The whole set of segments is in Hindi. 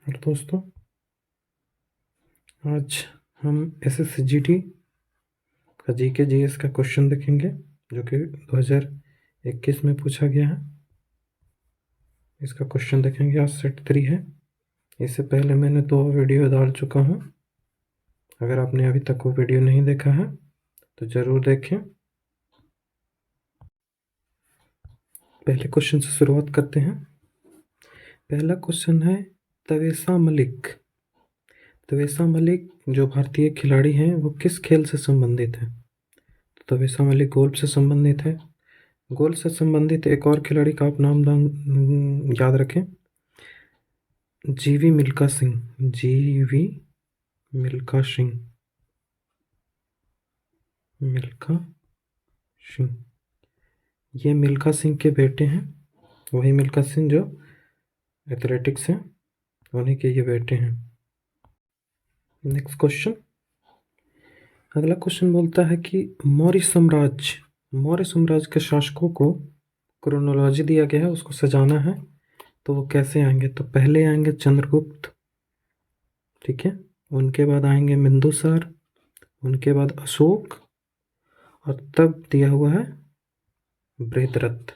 और दोस्तों, आज हम SSCGT का जीके जीएस का क्वेश्चन देखेंगे जो कि 2021 में पूछा गया है। इसका क्वेश्चन देखेंगे। आज सेट 3 है। इससे पहले मैंने 2 वीडियो डाल चुका हूँ। अगर आपने अभी तक वो वीडियो नहीं देखा है तो ज़रूर देखें। पहले क्वेश्चन से शुरुआत करते हैं। पहला क्वेश्चन है तवेसा मलिक। तवेसा मलिक जो भारतीय खिलाड़ी हैं वो किस खेल से संबंधित है? तो तवेसा मलिक गोल्फ से संबंधित है। गोल्फ से संबंधित एक और खिलाड़ी का आप नाम याद रखें, जीवी मिल्खा सिंह। जीवी मिल्खा सिंह। मिल्खा सिंह ये मिल्खा सिंह के बेटे हैं। वही मिल्खा सिंह जो एथलेटिक्स हैं, उन्हीं के ये बेटे हैं। Next question. अगला क्वेश्चन बोलता है कि मौर्य साम्राज्य के शासकों को क्रोनोलॉजी दिया गया है, उसको सजाना है। तो वो कैसे आएंगे? तो पहले आएंगे चंद्रगुप्त, ठीक है। उनके बाद आएंगे बिंदुसार, उनके बाद अशोक, और तब दिया हुआ है बृहद्रथ।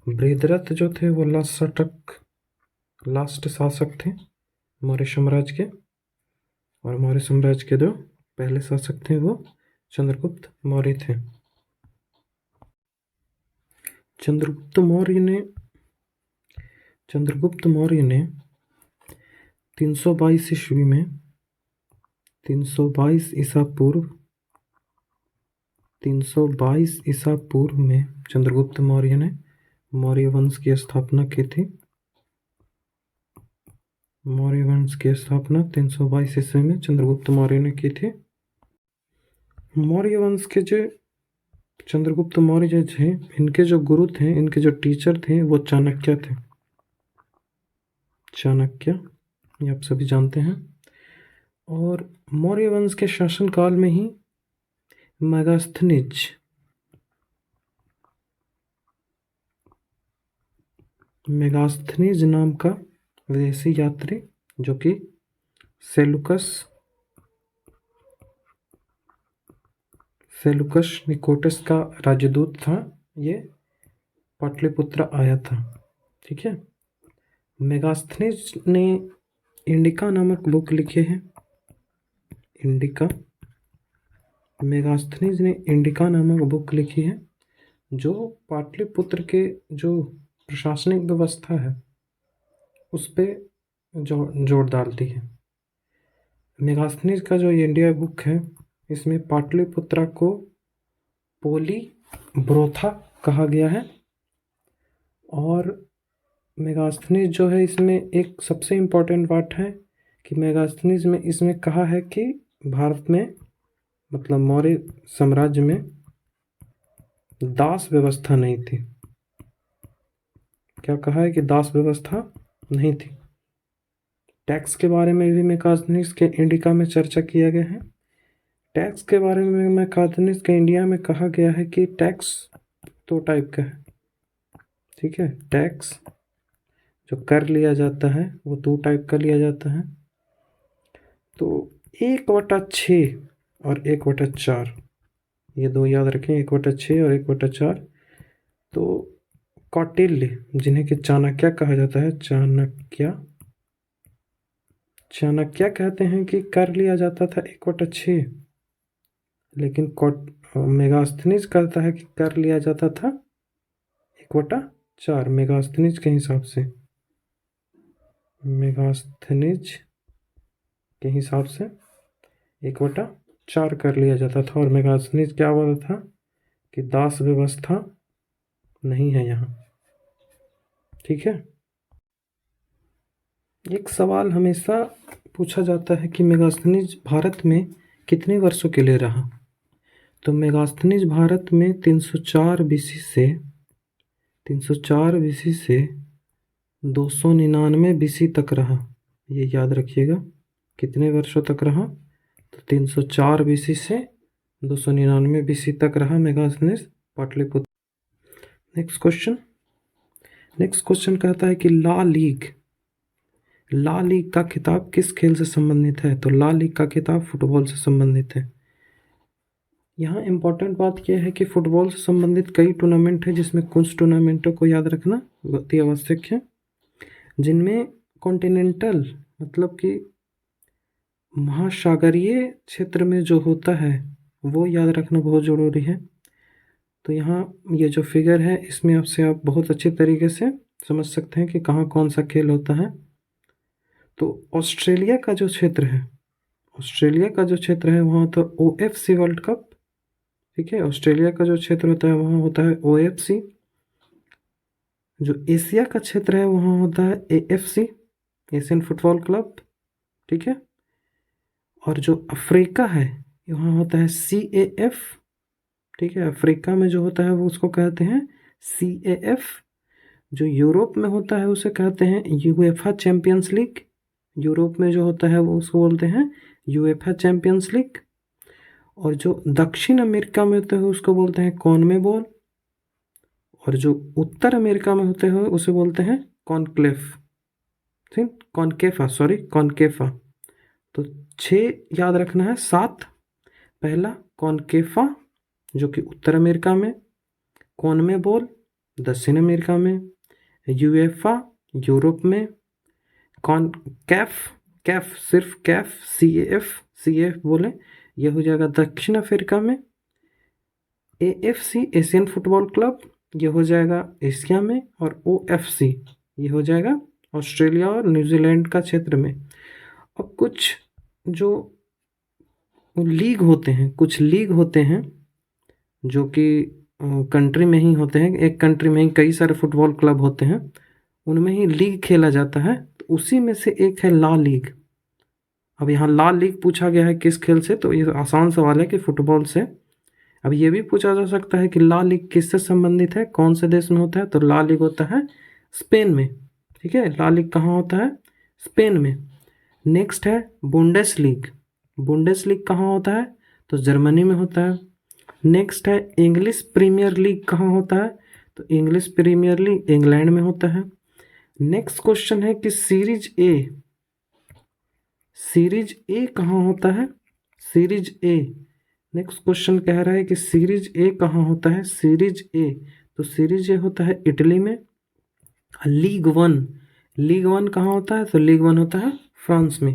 बृहद्रथ जो थे वो लास्ट शासक थे मौर्य साम्राज्य के। और मौर्य साम्राज्य के जो पहले शासक थे वो चंद्रगुप्त मौर्य थे। चंद्रगुप्त मौर्य ने 322 ईस्वी में 322 ईसा पूर्व में चंद्रगुप्त मौर्य ने मौर्य वंश की स्थापना की थी। मौर्य वंश की स्थापना 322 ईस्वी में चंद्रगुप्त मौर्य ने की थी। मौर्य वंश के जो चंद्रगुप्त मौर्य जो थे, इनके जो गुरु थे, इनके जो टीचर थे वो चाणक्य थे। चाणक्य, ये आप सभी जानते हैं। और मौर्य वंश के शासनकाल में ही मेगास्थनीज नाम का विदेशी यात्री जो कि सेलुकस निकोटस का राजदूत था, ये पाटलिपुत्र आया था, ठीक है। मेगास्थनीज ने इंडिका नामक बुक लिखे हैं। मेगास्थनीज ने इंडिका नामक बुक लिखी है जो पाटलिपुत्र के जो प्रशासनिक व्यवस्था है उस पर जोर डालती है। मेगास्थनीज का जो इंडिया बुक है, इसमें पाटलिपुत्रा को पोलीब्रोथा कहा गया है। और मेगास्थनीज जो है, इसमें एक सबसे इम्पोर्टेंट बात है कि मेगास्थनीज में इसमें कहा है कि भारत में, मतलब मौर्य साम्राज्य में दास व्यवस्था नहीं थी। क्या कहा है कि दास व्यवस्था नहीं थी। टैक्स के बारे में भी मेगास्थनीज के इंडिका में चर्चा किया गया है। टैक्स के बारे में मेगास्थनीज के इंडिया में कहा गया है कि टैक्स 2 टाइप का है, ठीक है। टैक्स जो कर लिया जाता है वो 2 टाइप का लिया जाता है। तो 1/6 और 1/4, ये 2 याद रखें, 1/6 और 1/4। तो कौटिल्य, जिन्हें कि चाणक्य कहा जाता है, चाणक्य कहते हैं कि कर लिया जाता था 1/6, लेकिन मेगास्थनीज कहता है कि कर लिया जाता था 1/4। मेगास्थनीज के हिसाब से 1/4 कर लिया जाता था। और मेगास्थनीज क्या बोलता था कि दास व्यवस्था नहीं है यहाँ, ठीक है। एक सवाल हमेशा पूछा जाता है कि मेगास्थनीज भारत में कितने वर्षों के लिए रहा? तो मेगास्थनीज भारत में 304 बीसी से 299 बीसी तक रहा। ये याद रखिएगा, कितने वर्षों तक रहा? तो 304 बीसी से 299 बीसी तक रहा मेगास्थनीज पाटलिपुत्र। नेक्स्ट क्वेश्चन कहता है कि ला ला लीग का खिताब किस खेल से संबंधित है? तो ला लीग का खिताब फुटबॉल से संबंधित है। यहाँ इम्पोर्टेंट बात यह है कि फुटबॉल से संबंधित कई टूर्नामेंट है, जिसमें कुछ टूर्नामेंटों को याद रखना बहुत ही आवश्यक है, जिनमें कॉन्टिनेंटल मतलब कि महासागरीय क्षेत्र में जो होता है वो याद रखना बहुत ज़रूरी है। तो यहाँ ये जो फिगर है इसमें आपसे आप बहुत अच्छे तरीके से समझ सकते हैं कि कहाँ कौन सा खेल होता है। तो ऑस्ट्रेलिया का जो क्षेत्र है, ऑस्ट्रेलिया का जो क्षेत्र है वहाँ तो OFC वर्ल्ड कप, ठीक है। ऑस्ट्रेलिया का जो क्षेत्र होता है वहाँ होता है OFC। जो एशिया का क्षेत्र है वहाँ होता है AFC, एशियन फुटबॉल क्लब, ठीक है। और जो अफ्रीका है वहाँ होता है CAF, ठीक है। अफ्रीका में जो होता है वो उसको कहते हैं CAF। जो यूरोप में होता है उसे कहते हैं UEFA चैम्पियंस लीग। यूरोप में जो होता है वो उसको बोलते हैं UEFA चैम्पियंस लीग। और जो दक्षिण अमेरिका में होते हैं उसको बोलते हैं कॉनमेबॉल। और जो उत्तर अमेरिका में होते हैं उसे बोलते हैं कॉनक्लेफ, ठीक, कॉनकेफा। तो 6 याद रखना है, 7। पहला कॉनकेफा जो कि उत्तर अमेरिका में, कॉनमेबॉल दक्षिण अमेरिका में, यूएफा यूरोप में, कॉनकैफ, कैफ सिर्फ कैफ CAF बोले, यह हो जाएगा दक्षिण अफ्रीका में, AFC एशियन फुटबॉल क्लब ये हो जाएगा एशिया में, और OFC ये हो जाएगा ऑस्ट्रेलिया और न्यूजीलैंड का क्षेत्र में। अब कुछ जो लीग होते हैं, कुछ लीग होते हैं जो कि कंट्री में ही होते हैं, एक कंट्री में ही कई सारे फुटबॉल क्लब होते हैं, उनमें ही लीग खेला जाता है। तो उसी में से एक है ला लीग। अब यहाँ ला लीग पूछा गया है किस खेल से, तो ये आसान सवाल है कि फुटबॉल से। अब ये भी पूछा जा सकता है कि ला लीग किससे संबंधित है, कौन से देश में होता है, तो ला लीग होता है स्पेन में, ठीक है। ला लीग कहाँ होता है? स्पेन में। नेक्स्ट है बुंडेस लीग। बुंडेस लीग कहाँ होता है? तो जर्मनी में होता है। नेक्स्ट है इंग्लिश प्रीमियर लीग कहाँ होता है? तो इंग्लिश प्रीमियर लीग इंग्लैंड में होता है। नेक्स्ट क्वेश्चन है कि सीरीज ए कहाँ होता है? सीरीज ए, नेक्स्ट क्वेश्चन कह रहा है कि सीरीज ए कहाँ होता है? सीरीज ए, तो सीरीज ए होता है इटली में। लीग वन कहाँ होता है? तो लीग वन होता है फ्रांस में।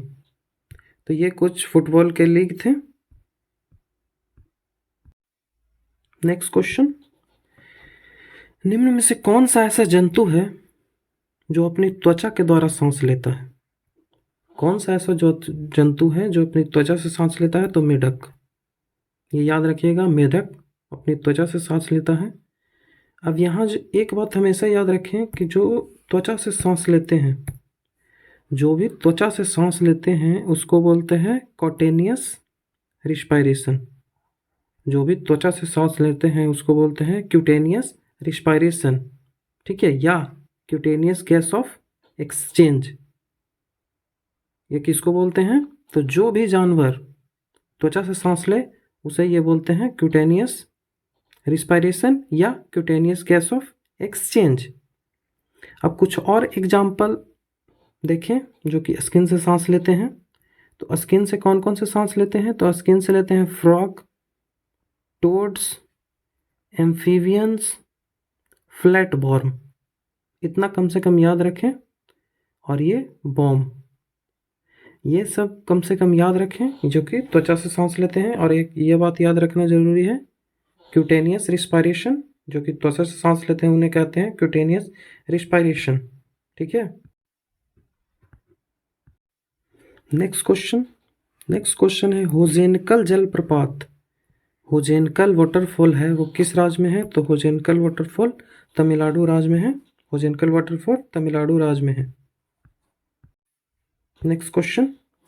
तो ये कुछ फुटबॉल के लीग थे। नेक्स्ट क्वेश्चन, निम्न में से कौन सा ऐसा जंतु है जो अपनी त्वचा के द्वारा सांस लेता है? कौन सा ऐसा जो जंतु है जो अपनी त्वचा से सांस लेता है? तो मेढक। ये याद रखिएगा, मेढक अपनी त्वचा से सांस लेता है। अब यहाँ एक बात हमेशा याद रखें कि जो त्वचा से सांस लेते हैं, जो भी त्वचा से सांस लेते हैं उसको बोलते हैं कॉटेनियस रिस्पायरेशन। जो भी त्वचा से सांस लेते हैं उसको बोलते हैं क्यूटेनियस रिस्पायरेशन, ठीक है, या क्यूटेनियस गैस ऑफ एक्सचेंज। ये किसको बोलते हैं? तो जो भी जानवर त्वचा से सांस ले उसे ये बोलते हैं क्यूटेनियस रिस्पायरेशन या क्यूटेनियस गैस ऑफ एक्सचेंज। अब कुछ और एग्जाम्पल देखें जो कि स्किन से सांस लेते हैं। तो स्किन से कौन कौन से सांस लेते हैं? तो स्किन से लेते हैं फ्रॉग, टोड्स, एम्फीबियंस, फ्लैटबॉर्म। इतना कम से कम याद रखें। और ये बॉम, ये सब कम से कम याद रखें जो कि त्वचा से सांस लेते हैं। और एक ये बात याद रखना ज़रूरी है, क्यूटेनियस रिस्पायरेशन, जो कि त्वचा से सांस लेते हैं उन्हें कहते हैं क्यूटेनियस रिस्पायरेशन, ठीक है। नेक्स्ट क्वेश्चन है होजेनकल जलप्रपात। होजेनकल वाटरफॉल है वो किस राज्य में है? तो होजेनकल वाटरफॉल तमिलनाडु राज्य में है। होजेनकल वाटरफॉल तमिलनाडु राज्य में है। नेक्स्ट क्वेश्चन,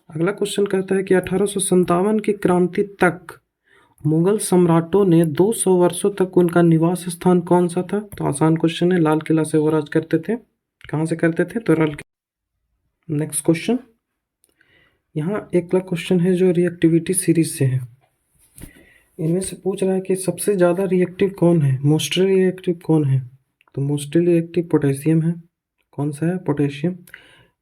अगला क्वेश्चन कहता है कि 1857 की क्रांति तक मुगल सम्राटों ने 200 वर्षों तक उनका निवास स्थान कौन सा था? तो आसान क्वेश्चन है, लाल किला से वो राज करते थे। कहाँ से करते थे? तो लाल किला। नेक्स्ट क्वेश्चन, यहाँ अगला क्वेश्चन है जो रिएक्टिविटी सीरीज से है। इनमें से पूछ रहा है कि सबसे ज़्यादा रिएक्टिव कौन है, मोस्टली रिएक्टिव कौन है? तो मोस्टली रिएक्टिव पोटेशियम है। कौन सा है? पोटेशियम।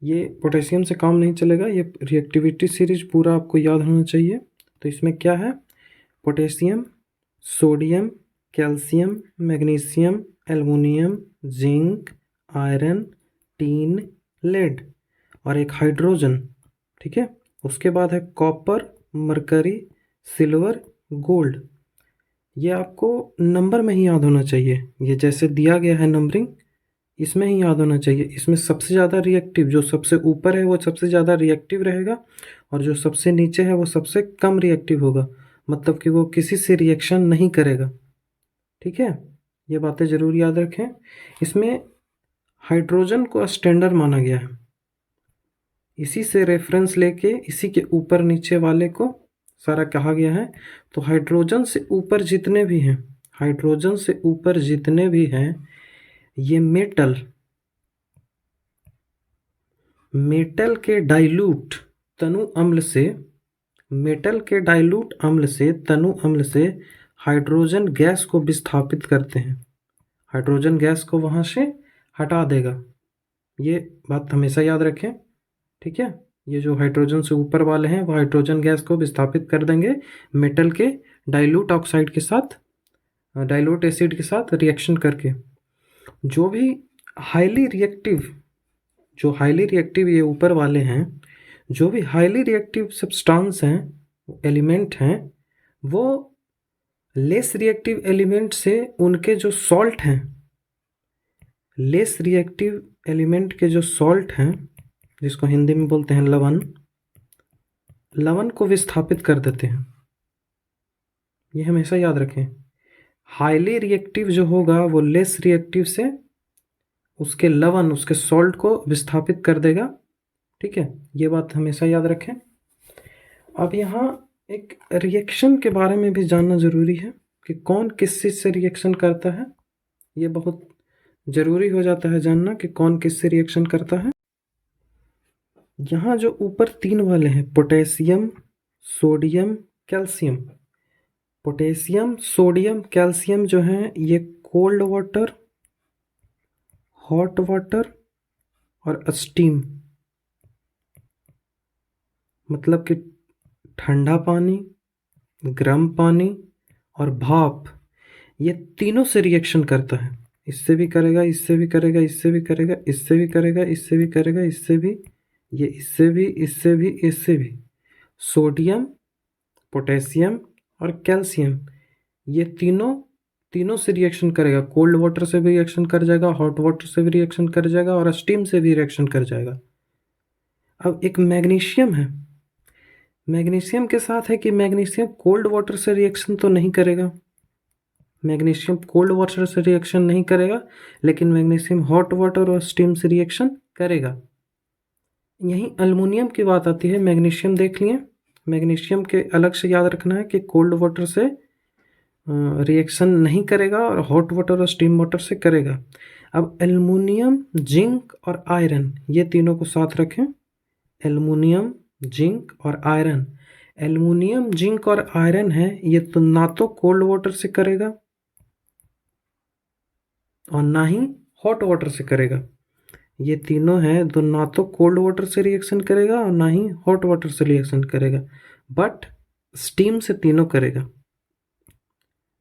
ये पोटेशियम से काम नहीं चलेगा, ये रिएक्टिविटी सीरीज पूरा आपको याद होना चाहिए। तो इसमें क्या है, potassium, sodium, calcium, magnesium, aluminium, zinc, iron, tin, lead और एक हाइड्रोजन। ठीक है, उसके बाद है कॉपर, मरकरी, सिल्वर, गोल्ड। ये आपको नंबर में ही याद होना चाहिए, ये जैसे दिया गया है नंबरिंग, इसमें ही याद होना चाहिए। इसमें सबसे ज़्यादा रिएक्टिव जो सबसे ऊपर है वो सबसे ज़्यादा रिएक्टिव रहेगा, और जो सबसे नीचे है वो सबसे कम रिएक्टिव होगा, मतलब कि वो किसी से रिएक्शन नहीं करेगा। ठीक है, ये बातें ज़रूर याद रखें। इसमें हाइड्रोजन को स्टैंडर्ड माना गया है, इसी से रेफरेंस लेके इसी के ऊपर नीचे वाले को सारा कहा गया है। तो हाइड्रोजन से ऊपर जितने भी हैं, हाइड्रोजन से ऊपर जितने भी हैं, ये मेटल के डाइल्यूट तनु अम्ल से, मेटल के डाइल्यूट अम्ल से, तनु अम्ल से हाइड्रोजन गैस को विस्थापित करते हैं, हाइड्रोजन गैस को वहाँ से हटा देगा। ये बात हमेशा याद रखें। ठीक है, ये जो हाइड्रोजन से ऊपर वाले हैं वो हाइड्रोजन गैस को विस्थापित कर देंगे मेटल के डाइल्यूट ऑक्साइड के साथ, डाइल्यूट एसिड के साथ रिएक्शन करके। जो भी हाईली रिएक्टिव, जो हाईली रिएक्टिव ये ऊपर वाले हैं, जो भी हाईली रिएक्टिव सब्सटेंस हैं, एलिमेंट हैं, वो लेस रिएक्टिव एलिमेंट से उनके जो सॉल्ट हैं, लेस रिएक्टिव एलिमेंट के जो सॉल्ट हैं, जिसको हिंदी में बोलते हैं लवण, लवण को विस्थापित कर देते हैं। ये हमेशा याद रखें, हाईली रिएक्टिव जो होगा वो लेस रिएक्टिव से उसके लवण, उसके सॉल्ट को विस्थापित कर देगा। ठीक है, ये बात हमेशा याद रखें। अब यहाँ एक रिएक्शन के बारे में भी जानना ज़रूरी है कि कौन किस चीज़ से रिएक्शन करता है। ये बहुत ज़रूरी हो जाता है जानना कि कौन किस से रिएक्शन करता है। यहाँ जो ऊपर तीन वाले हैं, potassium, sodium, calcium, potassium, sodium, calcium जो हैं ये कोल्ड वाटर, हॉट वाटर और स्टीम, मतलब कि ठंडा पानी, गर्म पानी और भाप, ये तीनों से रिएक्शन करता है। इससे भी करेगा, इससे भी करेगा, इससे भी करेगा, इससे भी करेगा, इससे भी करेगा, इससे भी, ये इससे भी, इससे भी, इससे भी। सोडियम, पोटेशियम और कैल्शियम, ये तीनों से रिएक्शन करेगा। कोल्ड वाटर से भी रिएक्शन कर जाएगा, हॉट वाटर से भी रिएक्शन कर जाएगा और स्टीम से भी रिएक्शन कर जाएगा। अब एक मैग्नीशियम है, मैग्नीशियम के साथ है कि मैग्नीशियम कोल्ड वाटर से रिएक्शन तो नहीं करेगा, मैग्नीशियम कोल्ड वाटर से रिएक्शन नहीं करेगा, लेकिन मैग्नीशियम हॉट वाटर और स्टीम से रिएक्शन करेगा। यहीं अल्युमिनियम की बात आती है। मैग्नीशियम देख लिए, मैग्नीशियम के अलग से याद रखना है कि कोल्ड वाटर से रिएक्शन नहीं करेगा और हॉट वाटर और स्टीम वाटर से करेगा। अब एल्युमिनियम, जिंक और आयरन, ये तीनों को साथ रखें। एल्युमिनियम, जिंक और आयरन, एल्युमिनियम, जिंक और आयरन है, ये तो ना तो कोल्ड वाटर से करेगा और ना ही हॉट वाटर से करेगा। ये तीनों हैं तो ना तो कोल्ड वाटर से रिएक्शन करेगा और ना ही हॉट वाटर से रिएक्शन करेगा, बट स्टीम से तीनों करेगा।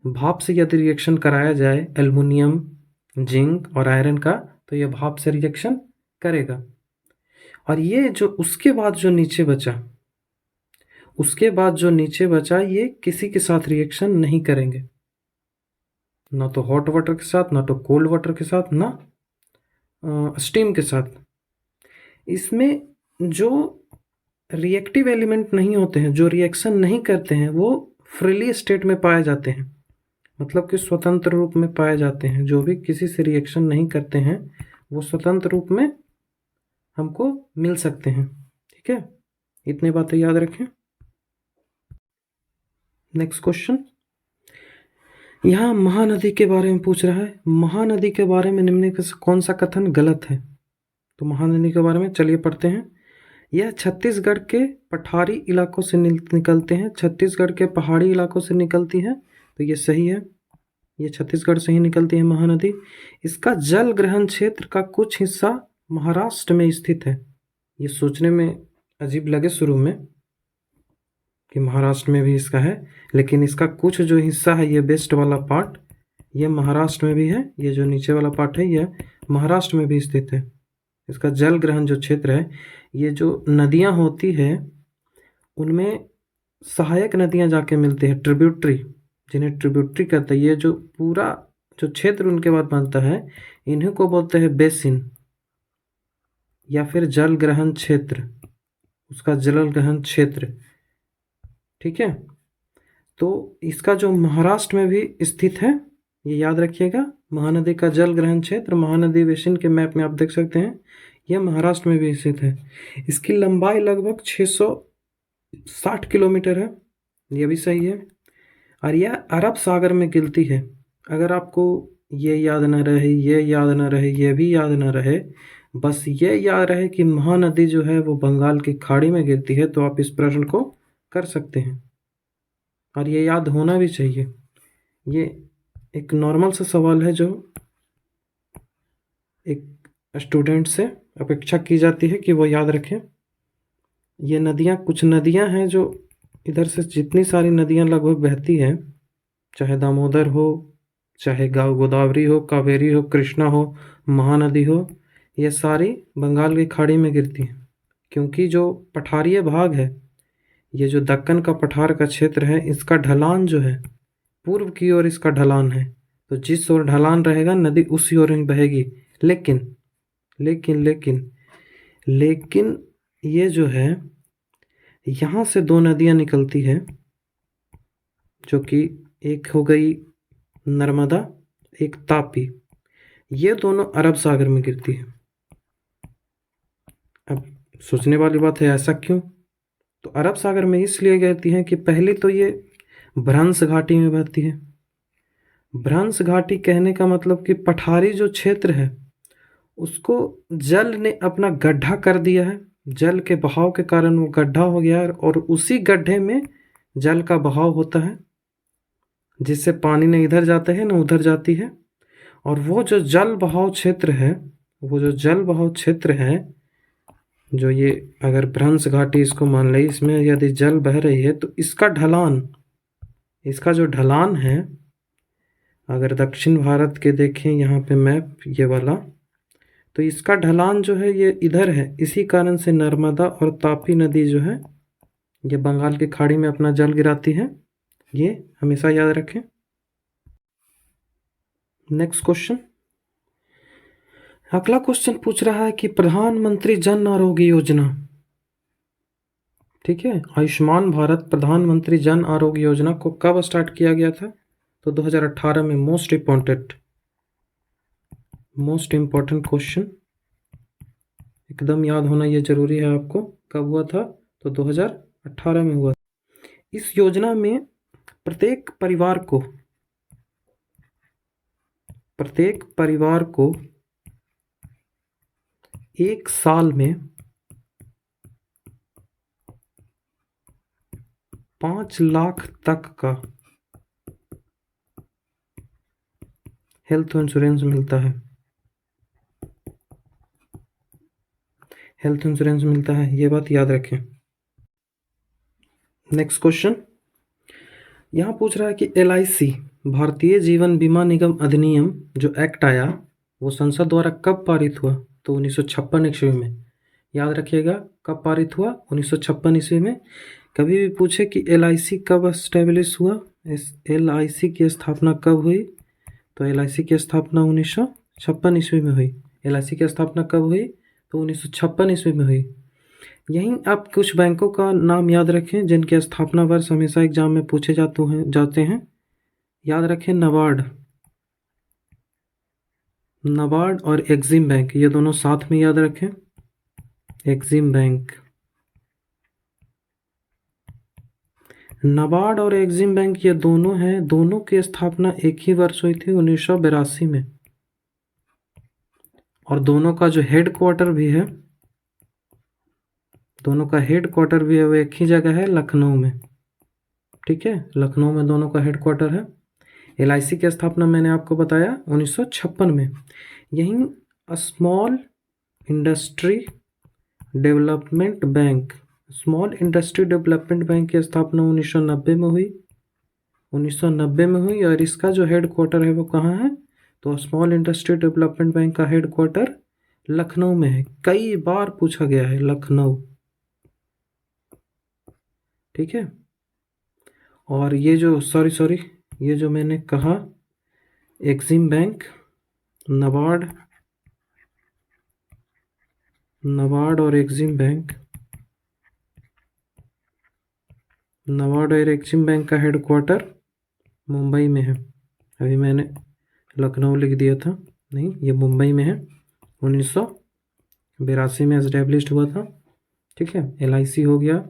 भाप से यदि रिएक्शन कराया जाए एल्युमिनियम, जिंक और आयरन का, तो ये भाप से रिएक्शन करेगा। और ये जो उसके बाद जो नीचे बचा, उसके बाद जो नीचे बचा, ये किसी के साथ रिएक्शन नहीं करेंगे, ना तो हॉट वाटर के साथ, ना तो कोल्ड वाटर के साथ, ना स्टीम के साथ। इसमें जो रिएक्टिव एलिमेंट नहीं होते हैं, जो रिएक्शन नहीं करते हैं, वो फ्रीली स्टेट में पाए जाते हैं, मतलब कि स्वतंत्र रूप में पाए जाते हैं। जो भी किसी से रिएक्शन नहीं करते हैं वो स्वतंत्र रूप में हमको मिल सकते हैं। ठीक है, इतनी बातें याद रखें। नेक्स्ट क्वेश्चन, यहाँ महानदी के बारे में पूछ रहा है। महानदी के बारे में निम्नलिखित में से कौन सा कथन गलत है? तो महानदी के बारे में चलिए पढ़ते हैं। यह छत्तीसगढ़ के पठारी इलाकों से निकलते हैं, छत्तीसगढ़ के पहाड़ी इलाकों से निकलती है, तो ये सही है, ये छत्तीसगढ़ से ही निकलती है महानदी। इसका जल ग्रहण क्षेत्र का कुछ हिस्सा महाराष्ट्र में स्थित है। ये सोचने में अजीब लगे शुरू में कि महाराष्ट्र में भी इसका है, लेकिन इसका कुछ जो हिस्सा है, ये वेस्ट वाला पार्ट, ये महाराष्ट्र में भी है। ये जो नीचे वाला पार्ट है, ये महाराष्ट्र में भी स्थित है। इसका जल ग्रहण जो क्षेत्र है, ये जो नदियाँ होती है उनमें सहायक नदियाँ जाके मिलती है, ट्रिब्यूटरी, जिन्हें ट्रिब्यूटरी कहते हैं। ये जो पूरा जो क्षेत्र उनके बाद बनता है, इन्हीं को बोलते हैं बेसिन या फिर जल ग्रहण क्षेत्र, उसका जल ग्रहण क्षेत्र। ठीक है, तो इसका जो महाराष्ट्र में भी स्थित है, ये याद रखिएगा। महानदी का जल ग्रहण क्षेत्र महानदी बेसिन के मैप में आप देख सकते हैं, यह महाराष्ट्र में भी स्थित है। इसकी लंबाई लगभग 660 किलोमीटर है, ये भी सही है। और यह अरब सागर में गिरती है। अगर आपको ये याद न रहे, ये याद न रहे, ये भी याद न रहे, बस ये याद रहे कि महानदी जो है वो बंगाल की खाड़ी में गिरती है, तो आप इस प्रश्न को कर सकते हैं। और ये याद होना भी चाहिए। ये एक नॉर्मल सा सवाल है जो एक स्टूडेंट से अपेक्षा की जाती है कि वो याद रखें। ये नदियाँ, कुछ नदियाँ हैं जो इधर से जितनी सारी नदियाँ लगभग बहती हैं, चाहे दामोदर हो, चाहे गोदावरी हो, कावेरी हो, कृष्णा हो, महानदी हो, ये सारी बंगाल की खाड़ी में गिरती हैं। क्योंकि जो पठारीय भाग है, ये जो दक्कन का पठार का क्षेत्र है, इसका ढलान जो है, पूर्व की ओर इसका ढलान है, तो जिस ओर ढलान रहेगा नदी उसी ओर ही बहेगी। लेकिन लेकिन लेकिन लेकिन ये जो है, यहाँ से दो नदियाँ निकलती हैं, जो कि एक हो गई नर्मदा, एक तापी। ये दोनों अरब सागर में गिरती है। अब सोचने वाली बात है, ऐसा क्यों? तो अरब सागर में इसलिए गिरती हैं कि पहले तो ये भ्रंश घाटी में बहती है। भ्रंश घाटी कहने का मतलब कि पठारी जो क्षेत्र है उसको जल ने अपना गड्ढा कर दिया है। जल के बहाव के कारण वो गड्ढा हो गया है, और उसी गड्ढे में जल का बहाव होता है, जिससे पानी न इधर जाते हैं न उधर जाती है। और वो जो जल बहाव क्षेत्र है, वो जो जल बहाव क्षेत्र है, जो ये अगर भ्रंश घाटी इसको मान लें, इसमें यदि जल बह रही है तो इसका ढलान, इसका जो ढलान है, अगर दक्षिण भारत के देखें यहाँ पे मैप ये वाला, तो इसका ढलान जो है ये इधर है। इसी कारण से नर्मदा और तापी नदी जो है ये बंगाल की खाड़ी में अपना जल गिराती है। ये हमेशा याद रखें। नेक्स्ट क्वेश्चन, अगला क्वेश्चन पूछ रहा है कि प्रधानमंत्री जन आरोग्य योजना, ठीक है, आयुष्मान भारत प्रधानमंत्री जन आरोग्य योजना को कब स्टार्ट किया गया था? तो 2018 में। मोस्ट इम्पोर्टेंट क्वेश्चन, एकदम याद होना ये जरूरी है आपको। कब हुआ था? तो 2018 में हुआ। इस योजना में प्रत्येक परिवार को 1 साल में 5 लाख तक का हेल्थ इंश्योरेंस मिलता है। हेल्थ इंश्योरेंस मिलता है, ये बात याद रखें। नेक्स्ट क्वेश्चन, यहाँ पूछ रहा है कि LIC भारतीय जीवन बीमा निगम अधिनियम जो एक्ट आया वो संसद द्वारा कब पारित हुआ? तो 1956 ईस्वी में। याद रखिएगा, कब पारित हुआ? 1956 ईस्वी में। कभी भी पूछे कि LIC कब एस्टेब्लिश हुआ, LIC की स्थापना कब हुई, तो LIC की स्थापना 1956 ईस्वी में हुई। LIC की स्थापना कब हुई? तो 1956 ईस्वी में हुई। यहीं आप कुछ बैंकों का नाम याद रखें जिनके स्थापना वर्ष हमेशा एग्जाम में पूछे जाते हैं। याद रखें, नबार्ड और एक्सिम बैंक, ये दोनों साथ में याद रखें। एक्सिम बैंक, नबार्ड और एक्सिम बैंक ये दोनों हैं। दोनों की स्थापना एक ही वर्ष हुई थी, 1982 में। और दोनों का जो हेडक्वार्टर भी है, वो एक ही जगह है, लखनऊ में। ठीक है, लखनऊ में दोनों का हेडक्वार्टर है। LIC की स्थापना मैंने आपको बताया 1956 में। यहीं small industry development bank, small industry development bank की स्थापना 1990 में हुई, 1990 में हुई। और इसका जो हेड क्वार्टर है वो कहाँ है? तो स्मॉल इंडस्ट्री डेवलपमेंट बैंक का हेड क्वार्टर लखनऊ में है। कई बार पूछा गया है लखनऊ, ठीक है। और ये जो सॉरी ये जो मैंने कहा एक्सिम बैंक, नाबार्ड और एक्सिम बैंक, नाबार्ड और एक्सिम बैंक का हेड क्वार्टर मुंबई में है। अभी मैंने लखनऊ लिख दिया था, नहीं ये मुंबई में है। 1982 में एस्टेब्लिश्ड हुआ था, ठीक है। LIC हो गया।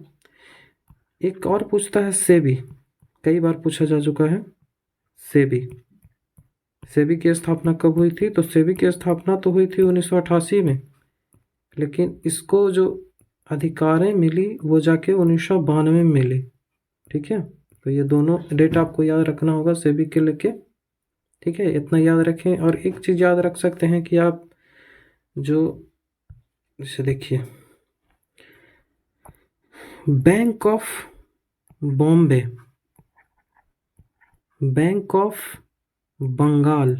एक और पूछता है सेबी, कई बार पूछा जा चुका है। सेबी की स्थापना कब हुई थी? तो सेबी की स्थापना तो हुई थी 1988 में, लेकिन इसको जो अधिकारें मिली वो जाके 1992 में मिली, ठीक है। तो ये दोनों डेट आपको याद रखना होगा सेबी के लेके, ठीक है। इतना याद रखें। और एक चीज़ याद रख सकते हैं कि आप जो इसे देखिए, bank of Bombay, bank of Bengal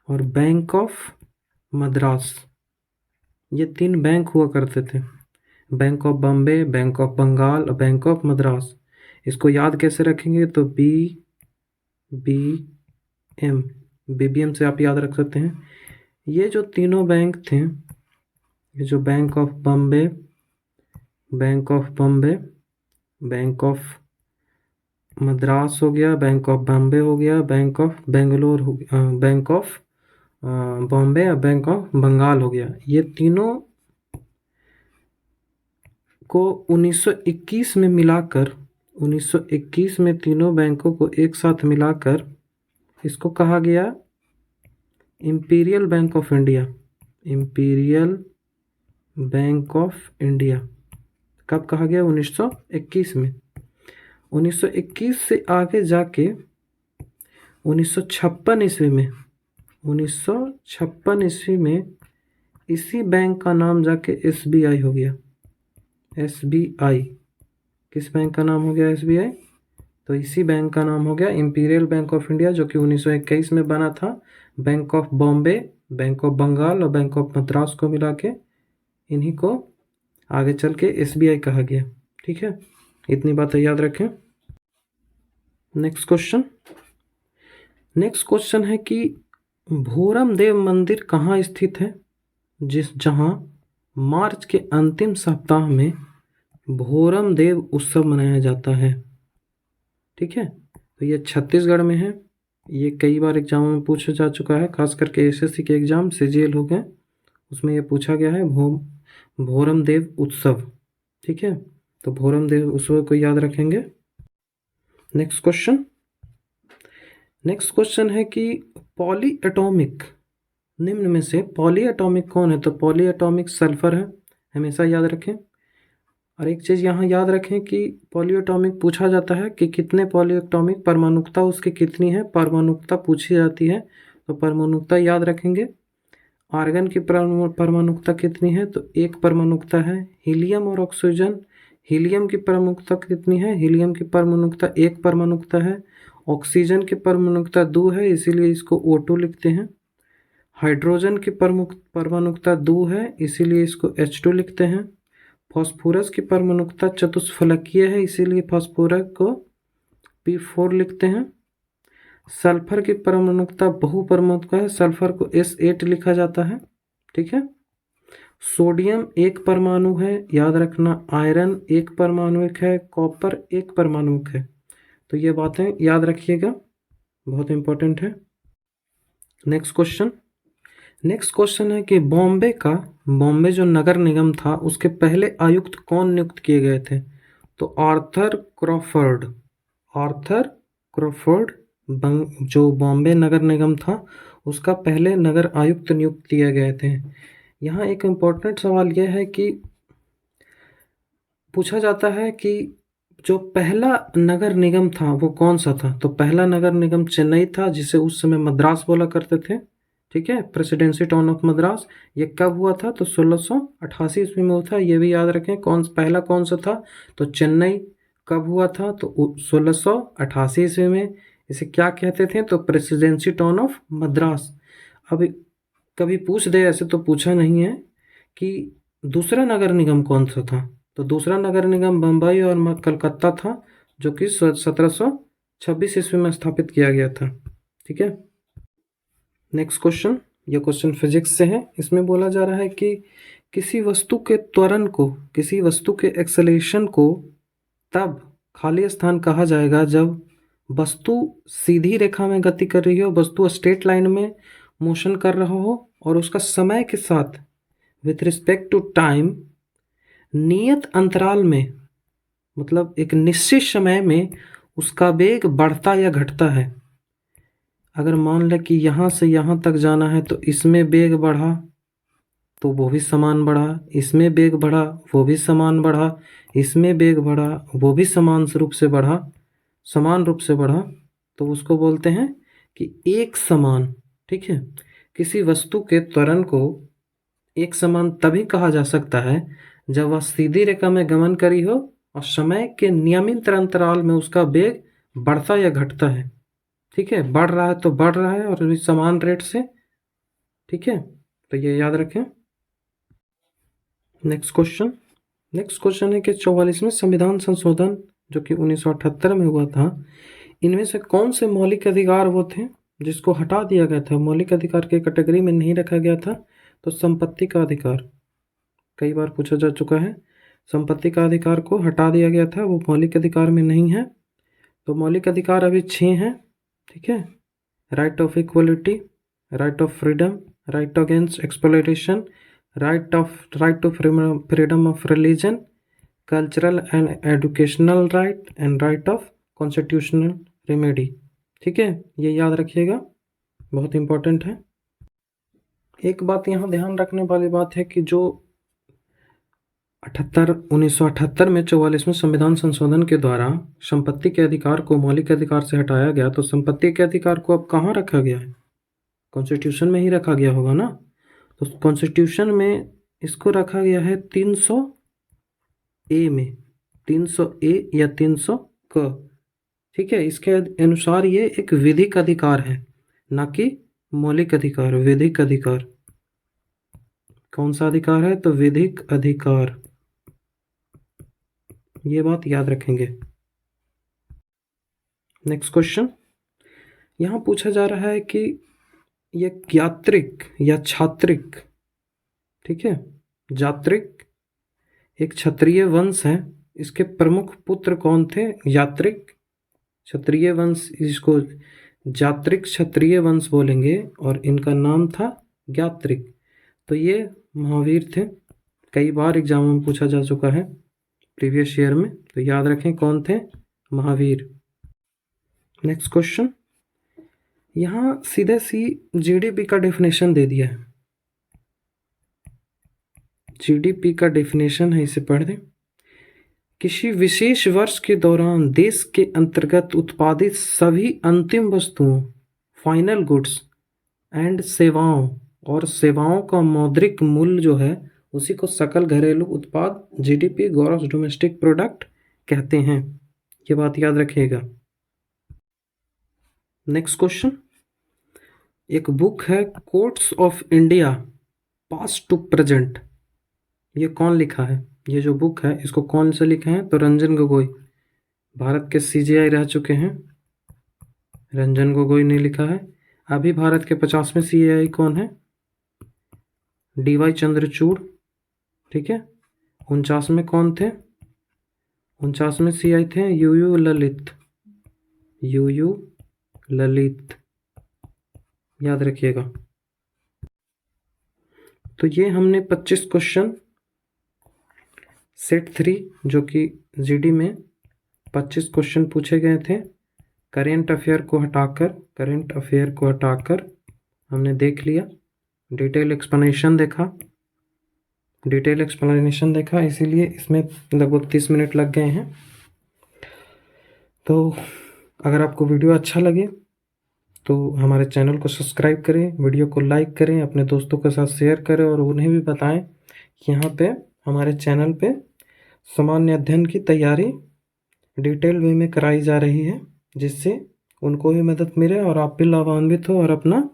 और बैंक ऑफ मद्रास, ये 3 बैंक हुआ करते थे। Bank of Bombay, bank of Bengal और बैंक ऑफ मद्रास। इसको याद कैसे रखेंगे? तो BBM से आप याद रख सकते हैं। ये जो तीनों बैंक थे, ये जो bank of Bombay, bank of Madras हो गया, बैंक ऑफ बॉम्बे हो गया, बैंक ऑफ बेंगलोर हो गया, बैंक ऑफ बॉम्बे और बैंक ऑफ बंगाल हो गया, ये तीनों को 1921 में मिलाकर, 1921 में तीनों बैंकों को एक साथ मिलाकर इसको कहा गया imperial bank of India. Imperial bank of India कब कहा गया? 1921 में। 1921 से आगे जाके 1956 ईस्वी में, 1956 ईस्वी में इसी बैंक का नाम जाके SBI हो गया। SBI किस बैंक का नाम हो गया? SBI। तो इसी बैंक का नाम हो गया इंपीरियल बैंक ऑफ इंडिया, जो कि 1921 में बना था। Bank of Bombay, bank of Bengal और बैंक ऑफ मद्रास को मिला के इन्हीं को आगे चल के SBI कहा गया, ठीक है। इतनी बातें याद रखें। नेक्स्ट क्वेश्चन है कि भोरम देव मंदिर कहाँ स्थित है? जहाँ मार्च के अंतिम सप्ताह में भोरम देव उत्सव मनाया जाता है, ठीक है। तो ये छत्तीसगढ़ में है। ये कई बार एग्जाम में पूछा जा चुका है, खास करके SSC के एग्जाम CGL हो गए, उसमें ये पूछा गया है भोरम देव उत्सव, ठीक है। तो भोरम देव उत्सव को याद रखेंगे। नेक्स्ट क्वेश्चन है कि पॉलीएटॉमिक, निम्न में से पॉलीएटॉमिक कौन है? तो पॉलीएटॉमिक सल्फर है, हमेशा याद रखें। और एक चीज़ यहाँ याद रखें कि पॉलीएटॉमिक पूछा जाता है कि कितने पॉलीएटॉमिक, परमाणुकता उसकी कितनी है, परमाणुकता पूछी जाती है, तो परमाणुकता याद रखेंगे। आर्गन की परमाणुकता कितनी है? तो 1 परमाणुकता है। हीलियम और ऑक्सीजन, हीलियम की परमाणुकता कितनी है? हीलियम की परमाणुकता 1 परमाणुकता है। ऑक्सीजन की परमाणुकता 2 है, इसीलिए इसको O2 लिखते हैं। हाइड्रोजन की परमाणुकता 2 है, इसीलिए इसको H2 लिखते हैं। फास्फोरस की परमाणुकता चतुष्फलकीय है, इसीलिए फास्फोरस को P4 लिखते हैं। सल्फर की परमाणुकता बहुपरमाणुक है, सल्फर को S8 लिखा जाता है, ठीक है। सोडियम 1 परमाणु है, याद रखना। आयरन 1 परमाणुक है, कॉपर 1 परमाणुक है। तो ये बातें याद रखिएगा, बहुत इंपॉर्टेंट है। नेक्स्ट क्वेश्चन है कि बॉम्बे जो नगर निगम था उसके पहले आयुक्त कौन नियुक्त किए गए थे? तो आर्थर क्रॉफर्ड जो बॉम्बे नगर निगम था उसका पहले नगर आयुक्त नियुक्त किए गए थे। यहाँ एक इम्पोर्टेंट सवाल यह है कि पूछा जाता है कि जो पहला नगर निगम था वो कौन सा था? तो पहला नगर निगम चेन्नई था, जिसे उस समय मद्रास बोला करते थे, ठीक है। प्रेसिडेंसी टाउन ऑफ मद्रास, ये कब हुआ था? तो 1688 ईस्वी में हुआ था, ये भी याद रखें। पहला कौन सा था? तो चेन्नई। कब हुआ था? तो 1688 ईस्वी में। इसे क्या कहते थे? तो प्रेसिडेंसी टाउन ऑफ मद्रास। अब कभी पूछ दे, ऐसे तो पूछा नहीं है, कि दूसरा नगर निगम कौन सा था? तो दूसरा नगर निगम बम्बई और कलकत्ता था, जो कि 1726 ईस्वी में स्थापित किया गया था। ठीक है। नेक्स्ट क्वेश्चन, ये क्वेश्चन फिजिक्स से है। इसमें बोला जा रहा है कि किसी वस्तु के त्वरण को, किसी वस्तु के एक्सेलरेशन को तब खाली स्थान कहा जाएगा जब वस्तु सीधी रेखा में गति कर रही हो, वस्तु स्ट्रेट लाइन में मोशन कर रहा हो, और उसका समय के साथ विथ रिस्पेक्ट टू टाइम नियत अंतराल में, मतलब एक निश्चित समय में उसका वेग बढ़ता या घटता है। अगर मान लें कि यहाँ से यहाँ तक जाना है तो इसमें वेग बढ़ा तो वो भी समान बढ़ा, इसमें वेग बढ़ा वो भी समान बढ़ा, इसमें वेग बढ़ा वो भी समान रूप से बढ़ा, समान रूप से बढ़ा, तो उसको बोलते हैं कि एक समान। ठीक है। किसी वस्तु के त्वरण को एक समान तभी कहा जा सकता है जब वह सीधी रेखा में गमन करी हो और समय के नियमित अंतराल में उसका वेग बढ़ता या घटता है। ठीक है। बढ़ रहा है तो बढ़ रहा है और समान रेट से। ठीक है, तो ये याद रखें। नेक्स्ट क्वेश्चन है कि 44वें संविधान संशोधन जो कि 1978 में हुआ था, इनमें से कौन से मौलिक अधिकार वो थे जिसको हटा दिया गया था, मौलिक अधिकार के कैटेगरी में नहीं रखा गया था? तो संपत्ति का अधिकार, कई बार पूछा जा चुका है। संपत्ति का अधिकार को हटा दिया गया था, वो मौलिक अधिकार में नहीं है। तो मौलिक अधिकार अभी 6 हैं। ठीक है। Right of equality, right of freedom, right against exploitation, right to freedom of religion, cultural and educational right, and right of constitutional remedy। ठीक है, ये याद रखिएगा, बहुत इंपॉर्टेंट है। एक बात यहाँ ध्यान रखने वाली बात है कि जो 1978 में 44वें संविधान संशोधन के द्वारा संपत्ति के अधिकार को मौलिक अधिकार से हटाया गया, तो संपत्ति के अधिकार को अब कहाँ रखा गया है? कॉन्स्टिट्यूशन में ही रखा गया होगा ना। तो कॉन्स्टिट्यूशन में इसको रखा गया है 300 ए में, 300 ए या 300 क। ठीक है। इसके अनुसार ये एक विधिक अधिकार है, ना कि मौलिक अधिकार। विधिक अधिकार कौन सा अधिकार है? तो विधिक अधिकार, ये बात याद रखेंगे। नेक्स्ट क्वेश्चन, यहाँ पूछा जा रहा है कि ये यात्रिक या छात्रिक, ठीक है, जात्रिक एक क्षत्रिय वंश है, इसके प्रमुख पुत्र कौन थे? यात्रिक क्षत्रिय वंश, इसको जात्रिक क्षत्रिय वंश बोलेंगे, और इनका नाम था ज्ञात्रिक। तो ये महावीर थे, कई बार एग्जाम में पूछा जा चुका है प्रीवियस ईयर में, तो याद रखें कौन थे? महावीर। नेक्स्ट क्वेश्चन, यहाँ सीधे सी जीडीपी का डेफिनेशन दे दिया है। जीडीपी का डेफिनेशन है, इसे पढ़ दें। किसी विशेष वर्ष के दौरान देश के अंतर्गत उत्पादित सभी अंतिम वस्तुओं, फाइनल गुड्स एंड सेवाओं, और सेवाओं का मौद्रिक मूल्य जो है उसी को सकल घरेलू उत्पाद, जीडीपी, ग्रॉस डोमेस्टिक प्रोडक्ट कहते हैं। ये बात याद रखिएगा। नेक्स्ट क्वेश्चन, एक बुक है courts of India past to present, ये कौन लिखा है? ये जो बुक है इसको कौन से लिखे हैं? तो रंजन गोगोई, भारत के सीजीआई रह चुके हैं, रंजन गोगोई ने लिखा है। अभी भारत के 50वें सीजीआई कौन है? डीवाई चंद्रचूड़। ठीक है। 49वें कौन थे? 49वें सीआई थे यूयू ललित, यूयू ललित, याद रखिएगा। तो ये हमने 25 क्वेश्चन सेट 3 जो कि जीडी में 25 क्वेश्चन पूछे गए थे, करेंट अफेयर को हटाकर हमने देख लिया, डिटेल एक्सप्लेनेशन देखा, इसीलिए इसमें लगभग 30 मिनट लग गए हैं। तो अगर आपको वीडियो अच्छा लगे तो हमारे चैनल को सब्सक्राइब करें, वीडियो को लाइक करें, अपने दोस्तों के साथ शेयर करें और उन्हें भी बताएं कि यहाँ पे हमारे चैनल पे सामान्य अध्ययन की तैयारी डिटेल वे में कराई जा रही है, जिससे उनको भी मदद मिले और आप भी लाभान्वित हो और अपना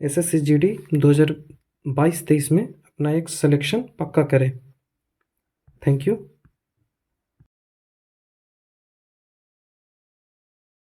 SSC GD 2022-23 में अपना एक सिलेक्शन पक्का करें। Thank you.